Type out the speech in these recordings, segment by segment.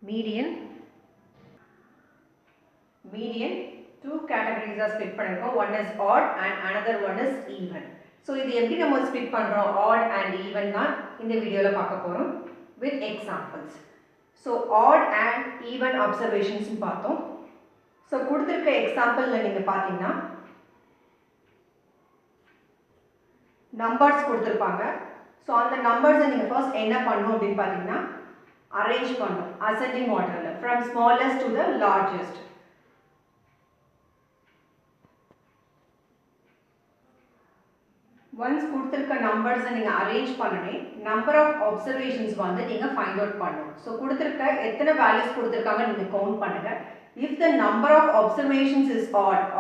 median two categories are split பண்ணிருக்கோம். One is odd and another one is even. So இது எப்படி நம்ம split பண்றோம் odd and even தான் இந்த வீடியோல பார்க்க போறோம் with examples. So odd and even observations பார்த்தோம். So கொடுத்திருக்க எக்ஸாம்பிள்ல நீங்க பாத்தீங்கன்னா நம்பர்ஸ் கொடுத்திருப்பாங்க. So அந்த நம்பர்ஸை நீங்க ஃபர்ஸ்ட் என்ன பண்ணணும் அப்படின்னு பாத்தீங்கன்னா அரேஞ்ச் பண்ணணும் ascending orderல from smallest to the largest. Once கொடுத்திருக்க நம்பர்ஸை நீங்க அரேஞ்ச் பண்ணனே நம்பர் ஆஃப் அப்சர்வேஷன்ஸ் வந்து நீங்க ஃபைண்ட் அவுட் பண்ணணும். ஸோ கொடுத்திருக்க எத்தனை வேல்யூஸ் கொடுத்திருக்காங்க நீங்க கவுண்ட் பண்ணுங்க. If the number of observations is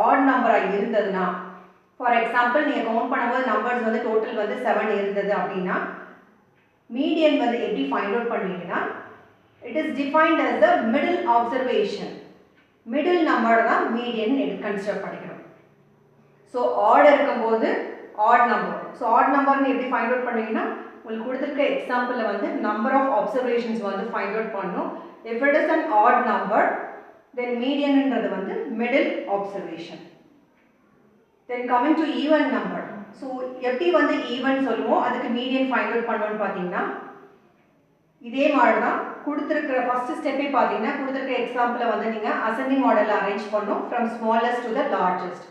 odd நம்பரா இருந்ததுன்னா, ஃபார் எக்ஸாம்பிள் நீங்க கவுண்ட் பண்ணும்போது நம்பர்ஸ் வந்து டோட்டல் வந்து 7 இருந்தது அப்படின்னா மீடியன் வந்து எப்படி ஃபைண்ட் அவுட் பண்ணுவீங்கன்னா it is defined as the middle observation. Middle number தான் மீடியன் கன்சிடர் பண்ணிக்கணும். ஸோ ஆட் இருக்கும்போது odd number. So odd number நீ எப்படி find out பண்ணுவீங்கன்னா உங்களுக்கு கொடுத்திருக்க எக்ஸாம்பிள்ல வந்து number of observations வந்து find out பண்ணனும். If it is an odd number then median ன்றது வந்து middle observation. Then coming to even number. So எப்படி வந்து even சொல்லுவோம் அதுக்கு median find out பண்ணனும்னு பாத்தீங்கன்னா இதே மாதிரி தான் கொடுத்திருக்கிற ஃபர்ஸ்ட் ஸ்டெப்பே பாத்தீங்கன்னா கொடுத்திருக்க எக்ஸாம்பிள்ல வந்து நீங்க ascending orderல அரேஞ்ச் பண்ணனும் from smallest to the largest.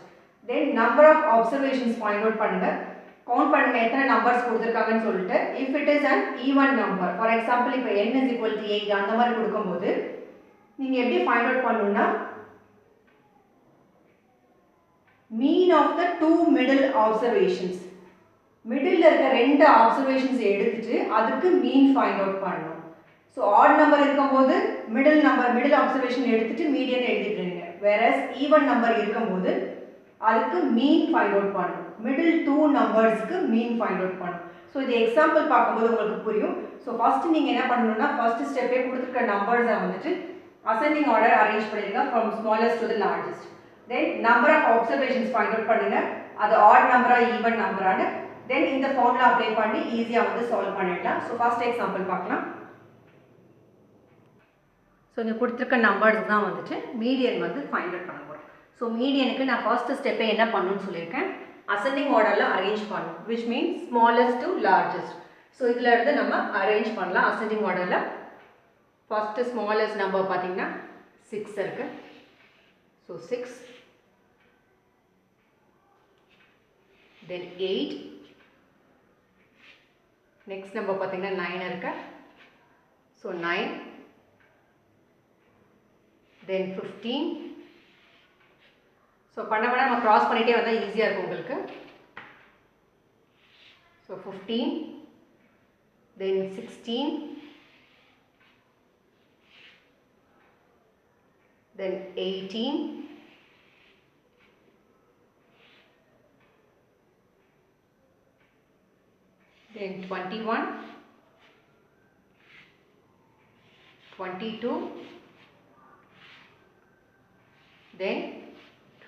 Then number of observations find out பண்ணுங்க. கவுண்ட் பண்ணுங்க எத்தனை நம்பர்ஸ் கொடுத்திருக்காங்கன்னு சொல்லிட்டு if it is an even number, for example இப்போ n is equal to 8 அந்த மாதிரி கொடுக்கும்போது நீங்க எப்படி find out பண்ணனும்னா mean of the two middle observations, மிடில்ல இருக்க ரெண்டு observations எடுத்துட்டு அதுக்கு mean find out பண்ணனும். ஸோ odd number இருக்கும்போது middle observation எடுத்துட்டு median எழுதிடுறீங்க. whereas even number இருக்கும்போது அதுக்கு மீன் ஃபைண்ட் அவுட் பண்ணணும். மிடில் டூ நம்பர்ஸ்க்கு மீன் ஃபைண்ட் அவுட் பண்ணணும். ஸோ இது எக்ஸாம்பிள் பார்க்கும்போது உங்களுக்கு புரியும். ஸோ ஃபர்ஸ்ட் நீங்கள் என்ன பண்ணணும்னா ஃபர்ஸ்ட் ஸ்டெப்பே கொடுத்துருக்க நம்பர்ஸை வந்துட்டு அசெண்டிங் ஆர்டர் அரேஞ்ச் பண்ணிடுங்க from smallest to the largest. Then number of observations find out பண்ணுங்க, அது ஆட் நம்பரா ஈவன் நம்பரானு. தென் இந்த ஃபார்முலா அப்ளை பண்ணி ஈஸியாக வந்து சால்வ் பண்ணிடலாம். ஸோ ஃபர்ஸ்ட் எக்ஸாம்பிள் பார்க்கலாம். ஸோ இங்கே கொடுத்துருக்க நம்பர்ஸ் தான் வந்துட்டு மீடியன் வந்து ஃபைண்ட் அவுட் பண்ண போகிறோம். ஸோ மீடியனுக்கு நான் ஃபர்ஸ்ட் ஸ்டெப்பை என்ன பண்ணணும்னு சொல்லியிருக்கேன், அசெண்டிங் ஆர்டரில் அரேஞ்ச் பண்ணணும், which means smallest to largest. So இதில் இருந்து நம்ம அரேஞ்ச் பண்ணலாம் அசெண்டிங் ஆர்டரில். ஃபர்ஸ்ட்டு ஸ்மாலஸ்ட் நம்பர் பார்த்தீங்கன்னா 6 இருக்குது. ஸோ 6, தென் 8, நெக்ஸ்ட் நம்பர் பார்த்தீங்கன்னா 9 இருக்கு. ஸோ 9, தென் 15. ஸோ பண்ண நம்ம க்ராஸ் பண்ணிகிட்டே வந்தால் ஈஸியாக இருக்கும் உங்களுக்கு. ஸோ 15, தென் 16, தென் 18, தென் 21, 22, then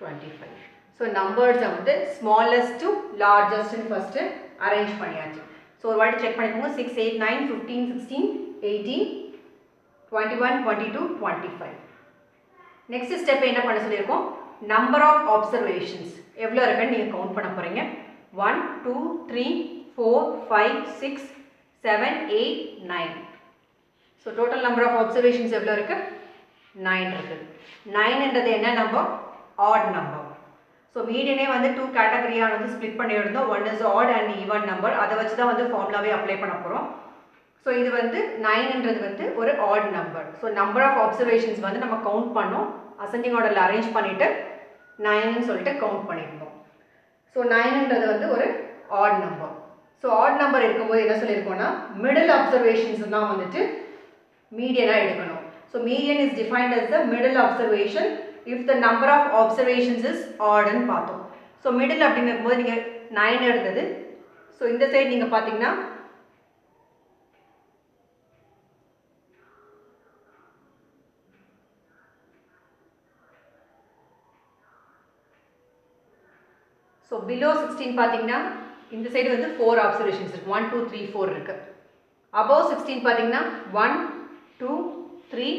25. So numbers வந்து smallest to largest first arrange பண்ணியாச்சு. So ஒரு வாட்டி செக் பண்ணிக்கோங்க. 6, 8, 9, 15, 16, 18, 21, 22, 25. நெக்ஸ்ட் ஸ்டெப் என்ன பண்ண சொல்லியிருக்கோம், நம்பர் ஆஃப் அப்சர்வேஷன்ஸ் எவ்வளோ இருக்குன்னு நீங்கள் கவுண்ட் பண்ண போகிறீங்க. 1, 2, 3, 4, 5, 6, 7, 8, 9. So total number of observations எவ்வளோ இருக்குது, 9 இருக்குது. 9ன்றது என்ன நம்பர், odd number. ஸோ மீடியனே வந்து 2 கேட்டகரியாக வந்து ஸ்ப்ளிட் பண்ணி எடுத்தோம். One is odd and even number. அதை வச்சு தான் வந்து ஃபார்முலாவே அப்ளை பண்ண போகிறோம். ஸோ இது வந்து 9ன்றது வந்து ஒரு odd number. So number of observations வந்து நம்ம கவுண்ட் பண்ணோம், அசெண்டிங் ஆர்டரில் அரேஞ்ச் பண்ணிவிட்டு 9ன்னு சொல்லிட்டு கவுண்ட் பண்ணியிருந்தோம். ஸோ 9ன்றது வந்து ஒரு odd number. So add number இருக்கும்போது என்ன சொல்லியிருக்கோம்னா மிடில் அப்சர்வேஷன்ஸ் தான் வந்துட்டு மீடியனாக எடுக்கணும். So median is defined as the middle observation if the number of observations is odd ன்னு பார்த்தோம். ஸோ மிடில் அப்படிங்கும் போது நீங்கள் 9 எடுத்தது. ஸோ இந்த சைடு நீங்கள் பார்த்தீங்கன்னா ஸோ பிலோ 16 பார்த்தீங்கன்னா இந்த சைடு வந்து 4 அப்சர்வேஷன்ஸ் இருக்குது. 1, 2, 3, 4 இருக்குது. அபவ் 16 பார்த்தீங்கன்னா 1, 2, 3,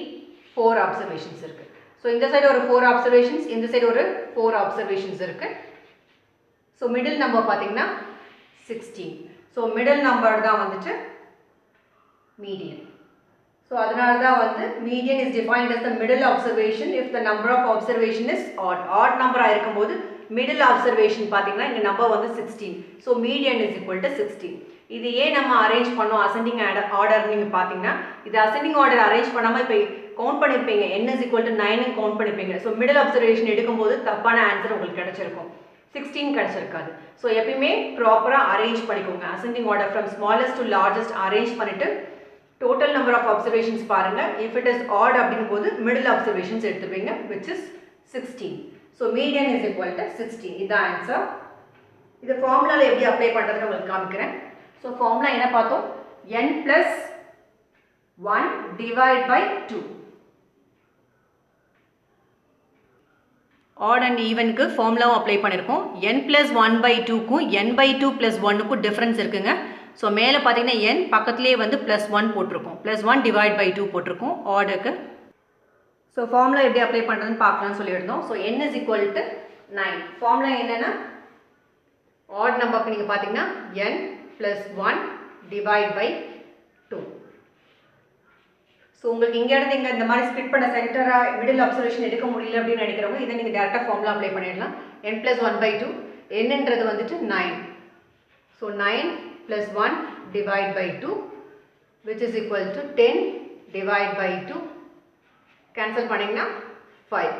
4 observations இருக்கு. ஸோ இந்த சைடு ஒரு 4 observations, இந்த சைடு ஒரு 4 observations இருக்கு. ஸோ மிடில் நம்பர் பார்த்தீங்கன்னா 16. ஸோ மிடில் நம்பர் தான் வந்துட்டு மீடியன். ஸோ அதனால தான் வந்து median is defined as the middle observation if the number of observation is odd. odd number ஆயிருக்கும்போது மிடில் அப்சர்வேஷன் பார்த்தீங்கன்னா இங்கே நம்பர் வந்து 16. So median is equal to 16. இது ஏன் நம்ம அரேஞ்ச் பண்ணோம் அசெண்டிங் ஆர்டர் நீங்கள் பார்த்தீங்கன்னா இது அசெண்டிங் ஆர்டர் அரேஞ்ச் பண்ணாமல் இப்போ கவுண்ட் பண்ணியிருப்பீங்க n is equal to 9 count பண்ணியிருப்பீங்க. ஸோ மிடில் அப்சர்வேஷன் எடுக்கும்போது தப்பான ஆன்சர் உங்களுக்கு கிடைச்சிருக்கும், 16 கிடைச்சிருக்காது. ஸோ எப்பயுமே ப்ராப்பராக அரேஞ்ச் பண்ணிக்கோங்க. Ascending order from smallest to largest arrange பண்ணிவிட்டு டோட்டல் நம்பர் ஆஃப் அப்சர்வேஷன்ஸ் பாருங்கள். இஃப் இட் இஸ் ஆட் அப்படிங்கும் போது மிடில் அப்சர்வேஷன்ஸ் எடுத்துப்பீங்க which is 16. So median is equal to 16. இதுதான் ஆன்சர். இது ஃபார்முலாவில் எப்படி அப்ளை பண்ணுறதுன்னு உங்களுக்கு காமிக்கிறேன். ஸோ ஃபார்முலா என்ன பார்த்தோம், n plus 1 divide by 2. Odd and ஈவனுக்கு ஃபார்முலாவும் அப்ளை பண்ணியிருக்கோம். n plus 1 by 2க்கும் n by 2 plus 1க்கும் டிஃப்ரென்ஸ் இருக்குங்க. ஸோ மேலே பார்த்தீங்கன்னா n பக்கத்துலேயே வந்து +1 போட்டிருக்கோம், +1 divide by 2 போட்டிருக்கோம் ஆடுக்கு. ஸோ ஃபார்முலா எப்படி அப்ளை பண்ணுறதுன்னு பார்க்கலாம்னு சொல்லியிருந்தோம். So n is equal to 9. Formula என்னென்னா ஆட் நம்பருக்கு நீங்கள் பார்த்தீங்கன்னா n plus 1 divide by 2. So உங்களுக்கு இங்கே இருந்து இங்கே இந்த மாதிரி ஸ்பிட் பண்ண சென்டராக மிடில் அப்சர்வேஷன் எடுக்க முடியல அப்படின்னு நினைக்கிறவங்க இதை நீங்கள் டேரெக்டாக ஃபார்முலா அப்ளை பண்ணிடலாம். n plus 1 by 2 என்னன்றது வந்துட்டு 9. So 9 plus 1 divide by 2 which is equal to 10 divide by 2. Cancel பண்ணிங்கன்னா 5.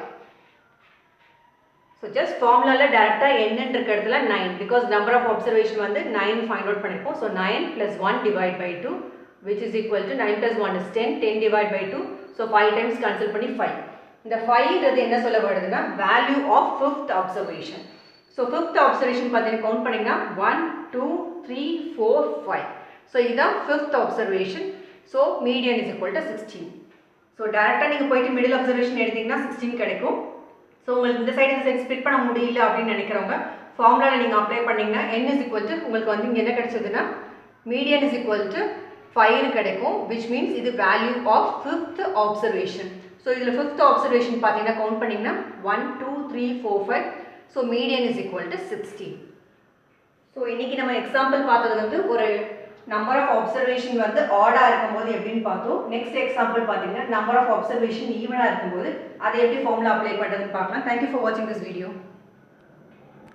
ஸோ ஜஸ்ட் ஃபார்முலாவில் டேரெக்டாக என்னன்னு இருக்க இடத்துல 9 பிகாஸ் நம்பர் ஆஃப் அப்சர்வேஷன் வந்து 9 ஃபைண்ட் அவுட் பண்ணியிருக்கோம். So 9 plus 1 divide by 2 which is equal to 9 plus 1 is 10, 10 divide by 2. So 5 times cancel பண்ணி 5. இந்த 5ன்றது என்ன சொல்ல வருதுன்னா value of 5th observation. So 5th observation பார்த்தீங்கன்னா கவுண்ட் பண்ணிங்கன்னா 1, 2, 3, 4, 5. ஸோ இதுதான் 5th observation. So median is equal to 16. So டேரெக்டாக நீங்கள் போயிட்டு மிடில் அப்சர்வேஷன் எடுத்தீங்கன்னா 16 கிடைக்கும். ஸோ உங்களுக்கு இந்த சைடு ஸ்பிட் பண்ண முடியல அப்படின்னு நினைக்கிறவங்க ஃபார்முலாவில் நீங்கள் அப்ளை பண்ணிங்கன்னா n is equal to உங்களுக்கு வந்து இங்கே என்ன கிடைச்சதுன்னா மீடியன் is equal to 5 கிடைக்கும் which means இது value of 5th observation. So இதில் 5th observation பார்த்தீங்கன்னா கவுண்ட் பண்ணிங்கன்னா 1, 2, 3, 4, 5. So median is equal to 16. So இன்றைக்கி நம்ம எக்ஸாம்பிள் பார்த்தது வந்து ஒரு நம்பர் ஆஃப் அப்சர்வேஷன் வந்து ஆடாக இருக்கும்போது எப்படின்னு பார்த்தோம். நெக்ஸ்ட் எக்ஸாம்பிள் பார்த்தீங்கன்னா நம்பர் ஆஃப் அப்சர்வேஷன் ஈவனாக இருக்கும்போது அதை எப்படி ஃபார்முலா அப்ளை பண்ணுறதுன்னு பார்க்கலாம். தேங்க்யூ ஃபார் வாட்சிங் திஸ் வீடியோ.